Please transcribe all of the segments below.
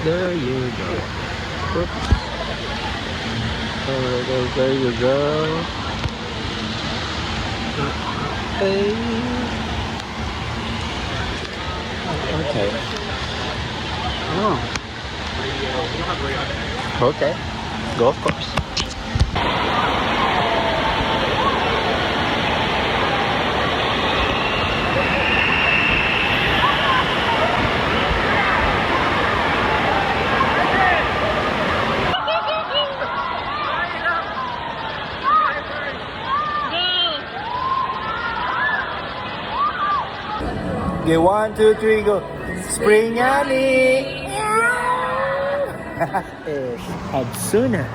There you go. Oops. Alright, there you go. Hey. Okay. Oh. Okay. Go, of course. Okay, 1, 2, 3, go. Spring Annie! Obsuna.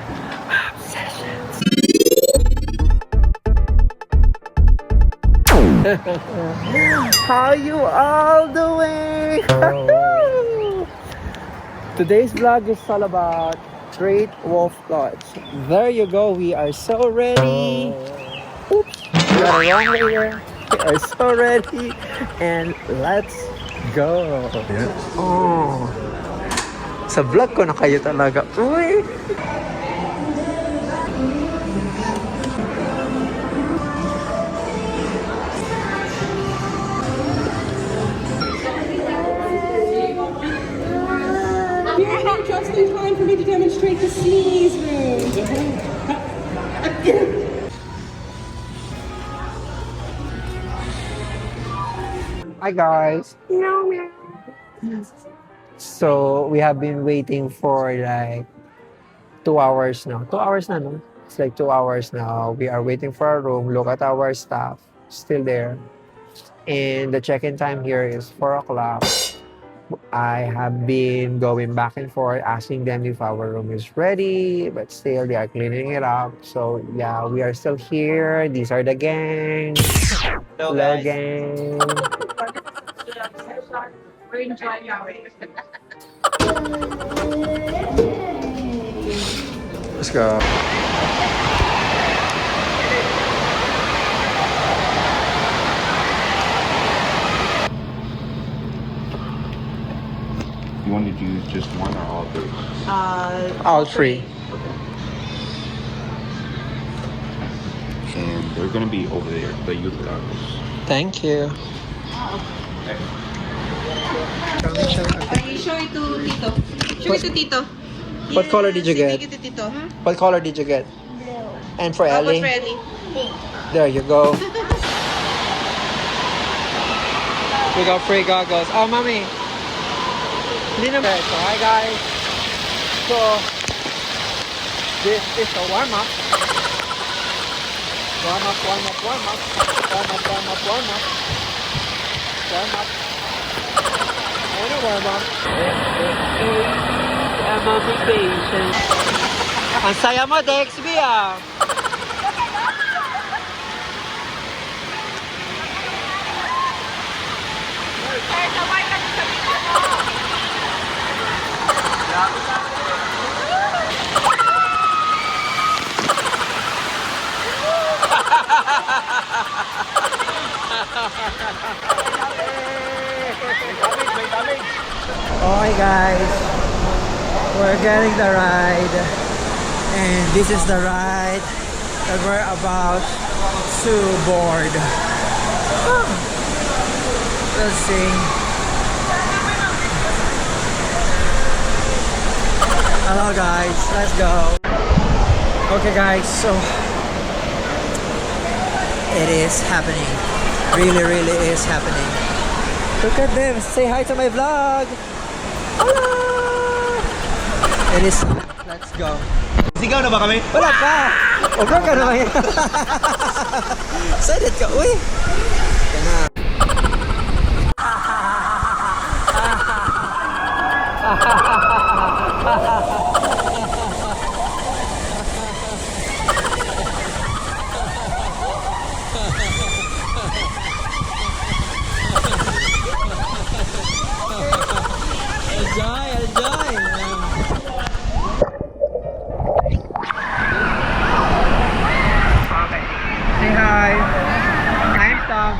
How you all doing? Today's vlog is all about Great Wolf Lodge. There you go, we are so ready. Oops, we got a wrong way there. We are so ready. And let's go. Oh, sa vlog ko na kayo talaga. Uy! Just in time for me to demonstrate the sneeze room. Hi guys. So we have been waiting for like 2 hours now. 2 hours na, no? It's like 2 hours now. We are waiting for our room. Look at our staff. Still there. And the check-in time here is 4 o'clock. I have been going back and forth asking them if our room is ready, but still they are cleaning it up. So yeah, we are still here. These are the gang. Hello gang. We're enjoying our way. Let's go. You wanted to use just one or all three? All three. And they're gonna be over there, the youth goggles. Thank you. You show it to Tito. Show it to Tito. What color did you get? Give it to Tito. What color did you get? And for What's Ellie? for Ellie? There you go. We got free goggles. Oh, mommy. Hindi na. Okay, so hi guys. So, this is a warm-up. Warm-up, warm-up, warm-up. Warm-up, warm-up, warm-up. Warm-up. Ayun na warm-up. I'm on vacation. Ang saya mo, Dexby ah. Okay guys, we're getting the ride, and this is the ride that we're about to board. Let's see. Hello guys, let's go. Okay guys, so it is happening. Really is happening. Look at them. Say hi to my vlog. Hello. It is. Let's go. Sigaw na ba kami? Wala pa. Over ka naman. Excited ka. Uy. Yan na. Enjoy. Say hi. I'm Tom.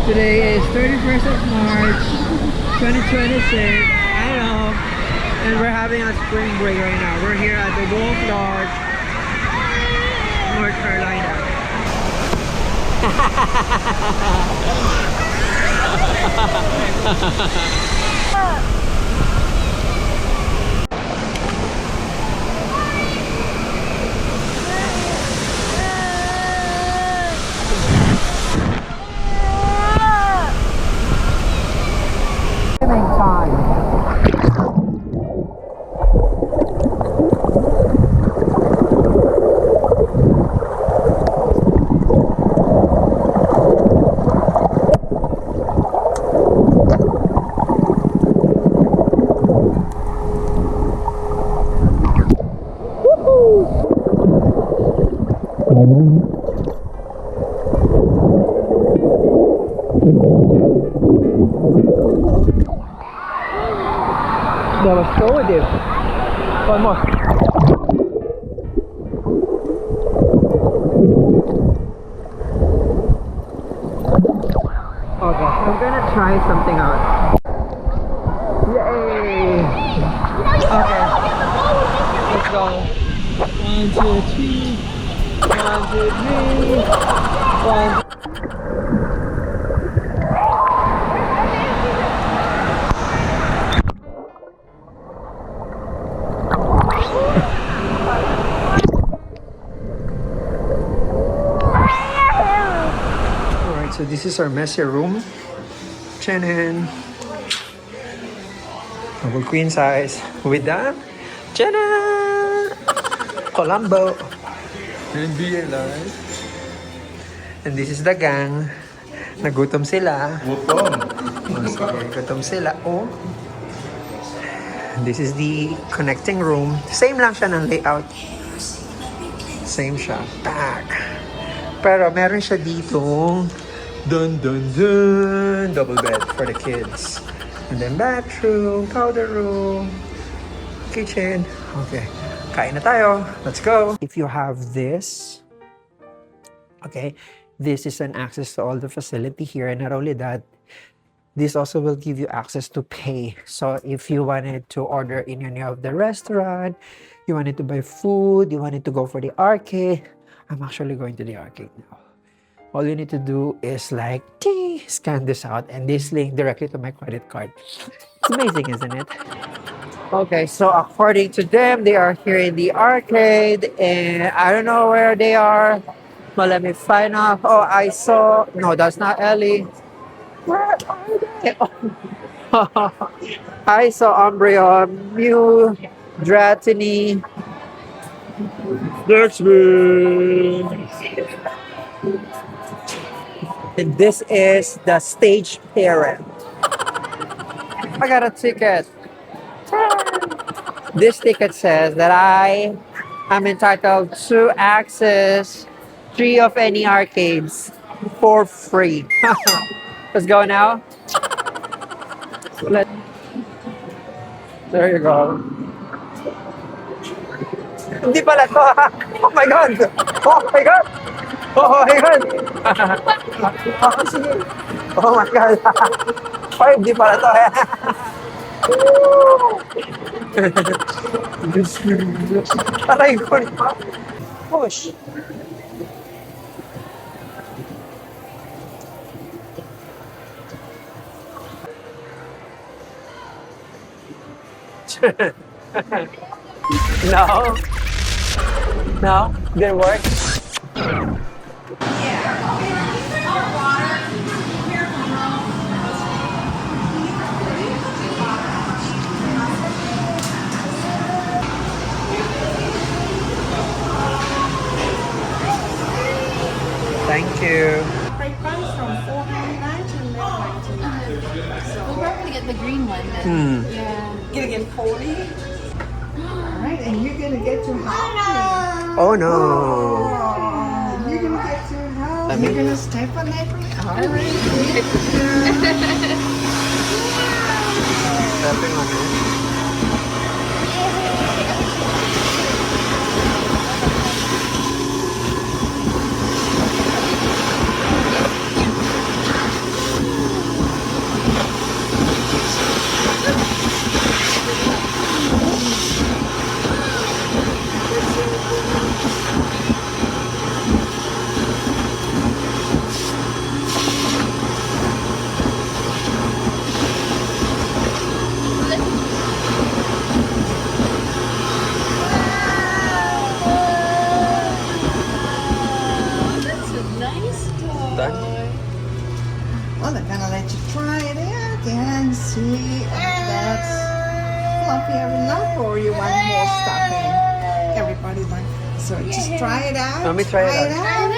Today is 31st of March, 2026. I know. And we're having a spring break right now. We're here at the Wolf Lodge, North Carolina. That was so deep. One more. Okay, I'm gonna try something out. Yay! Okay, let's go. 1, 2, 3. 1, 2, 3. 1. Alright, so this is our messy room. Chenin. Double queen size with that. Chenin! Colombo. NBA live. And this is the gang. Nagutom sila. Gutom. Oh, sige, gutom sila. Oh. This is the connecting room. Same lang siya ng layout. Same siya. Back. Pero meron siya ditong dun dun dun double bed for the kids. And then bathroom, powder room, kitchen. Okay. Kain na tayo. Let's go. If you have this, okay, this is an access to all the facility here. And not only that, this also will give you access to pay. So if you wanted to order in any of the restaurant, you wanted to buy food, you wanted to go for the arcade, I'm actually going to the arcade now. All you need to do is like, scan this out and this link directly to my credit card. It's amazing, isn't it? Okay, so according to them, they are here in the arcade and I don't know where they are. But let me find out. Oh, I saw, no, that's not Ellie. Where are they? Oh. I saw Umbreon, Mew, Dratini, Dexman. And this is the stage parent. I got a ticket. This ticket says that I am entitled to access 3 of any arcades for free. Let's go now. There you go. Hindi pala to. Oh my God. Oh my God. Oh my God. Oh, sige. Oh my God. Oh, hindi pala to. Aray ko na. Push. No. No, didn't work. Thank you. Freight price from $4.99 to $11.99. We'll probably get the green one then. Yeah. Gonna get 40. Alright, and you're gonna get to house. Oh no. You're gonna get to house. Let me- You're gonna step on that. Alright. Stepping on it. gonna let you try it out and see if that's fluffy enough or you want more stuffing. Everybody wants. So just try it out. Let me try it out.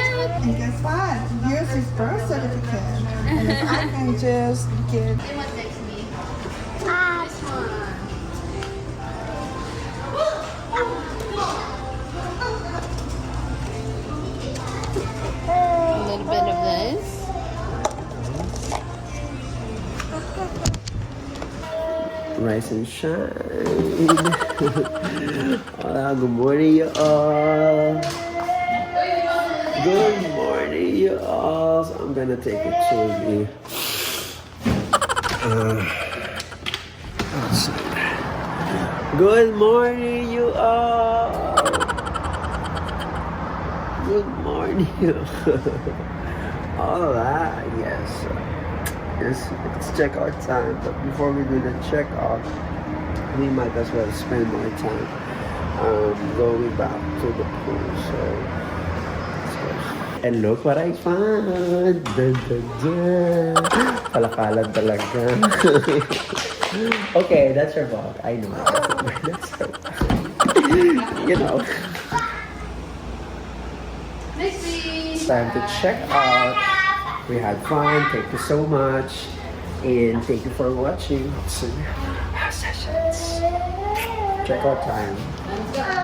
And guess what? Here's his birth certificate. And if I can just get. What next me? A little bit of this. Rise and shine. Hola, good morning, you all. Good morning, you all. So I'm gonna take a chili. Good morning, you all. Good morning. All right, yes. Let's check our time, but before we do the check out, we might as well spend more time going back to the pool. So let's go. And look what I found! Dun, dun, dun. Palakalan talaga. Okay, that's your fault. I know. That's her. You know. It's time to check out. We had fun. Thank you so much. And thank you for watching. Sessions. Check out time.